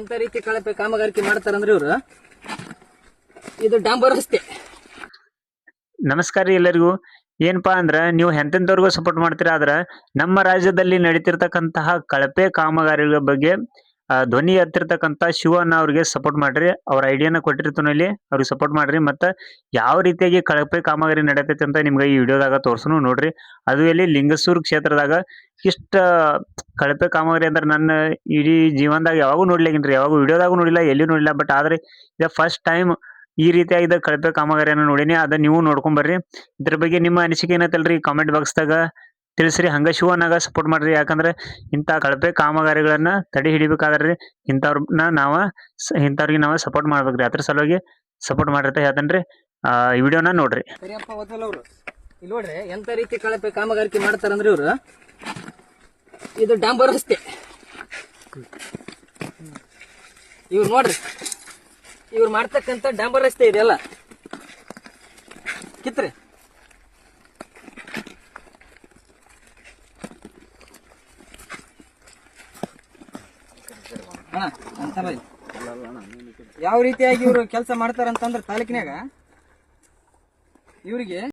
ಎಂತ ರೀತಿ ಕಳಪೆ ಕಾಮಗಾರಿಕೆ ಮಾಡ್ತಾರಂದ್ರೆ ಇವರು ಇದು ಡಾಂಬರ್ ರಸ್ತೆ. ನಮಸ್ಕಾರ ಎಲ್ಲರಿಗೂ. ಏನಪ್ಪಾ ಅಂದ್ರ ನೀವು ಎಂತೆಂತವ್ರಿಗೂ ಸಪೋರ್ಟ್ ಮಾಡ್ತೀರಾ, ಆದ್ರ ನಮ್ಮ ರಾಜ್ಯದಲ್ಲಿ ನಡೀತಿರ್ತಕ್ಕಂತಹ ಕಳಪೆ ಕಾಮಗಾರಿಗಳ ಬಗ್ಗೆ ಧ್ವನಿ ಎತ್ತಿರ್ತಕ್ಕಂತ ಶಿವಣ್ಣ ಅವ್ರಿಗೆ ಸಪೋರ್ಟ್ ಮಾಡ್ರಿ. ಅವ್ರ ಐಡಿಯಾನ ಕೊಟ್ಟಿರ್ತಾನ ಇಲ್ಲಿ, ಅವ್ರಿಗೆ ಸಪೋರ್ಟ್ ಮಾಡ್ರಿ. ಮತ್ತ ಯಾವ ರೀತಿಯಾಗಿ ಕಳಪೆ ಕಾಮಗಾರಿ ನಡೀತೈತಿ ಅಂತ ನಿಮ್ಗೆ ಈ ವಿಡಿಯೋದಾಗ ತೋರ್ಸನು ನೋಡ್ರಿ. ಅದು ಎಲ್ಲಿ ಲಿಂಗಸೂರ್ ಕ್ಷೇತ್ರದಾಗ ಇಷ್ಟ ಕಳಪೆ ಕಾಮಗಾರಿ ಅಂದ್ರೆ ನನ್ನ ಇಡೀ ಜೀವನದಾಗ ಯಾವಾಗೂ ನೋಡ್ಲಾಗಿನ್ರಿ, ಯಾವಾಗೂ ವಿಡಿಯೋದಾಗೂ ನೋಡಿಲ್ಲ, ಎಲ್ಲಿ ನೋಡಿಲ್ಲ. ಬಟ್ ಆದ್ರೆ ಇದು ಫಸ್ಟ್ ಟೈಮ್ ಈ ರೀತಿಯಾಗಿದ್ದ ಕಳಪೆ ಕಾಮಗಾರಿಯನ್ನು ನೋಡಿನಿ. ಅದ ನೀವು ನೋಡ್ಕೊಂಡ್ ಬರ್ರಿ. ಇದ್ರ ಬಗ್ಗೆ ನಿಮ್ಮ ಅನಿಸಿಕೆ ಏನೈತಲ್ರಿ ಕಾಮೆಂಟ್ ಬಾಕ್ಸ್ ದಾಗ ತಿಳಿಸ್ರಿ. ಹಂಗ ಶಿವಣ್ಣಗ ಸಪೋರ್ಟ್ ಮಾಡ್ರಿ. ಯಾಕಂದ್ರೆ ಇಂತ ಕಳಪೆ ಕಾಮಗಾರಿಗಳನ್ನ ತಡೆ ಹಿಡಿಬೇಕಾದ್ರಿ ಇಂಥವ್ರನ್ನ ಇಂಥವ್ರಿಗೆ ನಾವು ಸಪೋರ್ಟ್ ಮಾಡ್ಬೇಕ್ರಿ. ಅದ್ರ ಸಲುವಾಗಿ ಸಪೋರ್ಟ್ ಮಾಡ್ರಿ ಅಂತ ಹೇಳ್ತೇನ್ರಿ. ಈ ವಿಡಿಯೋನ ನೋಡ್ರಿ. ಸರಿಯಪ್ಪ ಓದಲ್ಲ ಅವರು ಇಲ್ಲಿ ನೋಡ್ರಿ ಎಂತ ರೀತಿ ಕಳಪೆ ಕಾಮಗಾರಿಕೆ ಮಾಡ್ತಾರಂದ್ರೆ ಇವರು ಇದು ಡಾಂಬರ್ ರಸ್ತೆ. ಇವ್ರು ನೋಡ್ರಿ, ಇವ್ರು ಮಾಡ್ತಕ್ಕಂಥ ಡಾಂಬರ್ ರಸ್ತೆ ಇದೆಯಲ್ಲ ಕಿತ್ರಿ. ಯಾವ ರೀತಿಯಾಗಿ ಇವರು ಕೆಲಸ ಮಾಡ್ತಾರಂತಂದ್ರೆ ತಾಲೂಕಿನಾಗ ಇವರಿಗೆ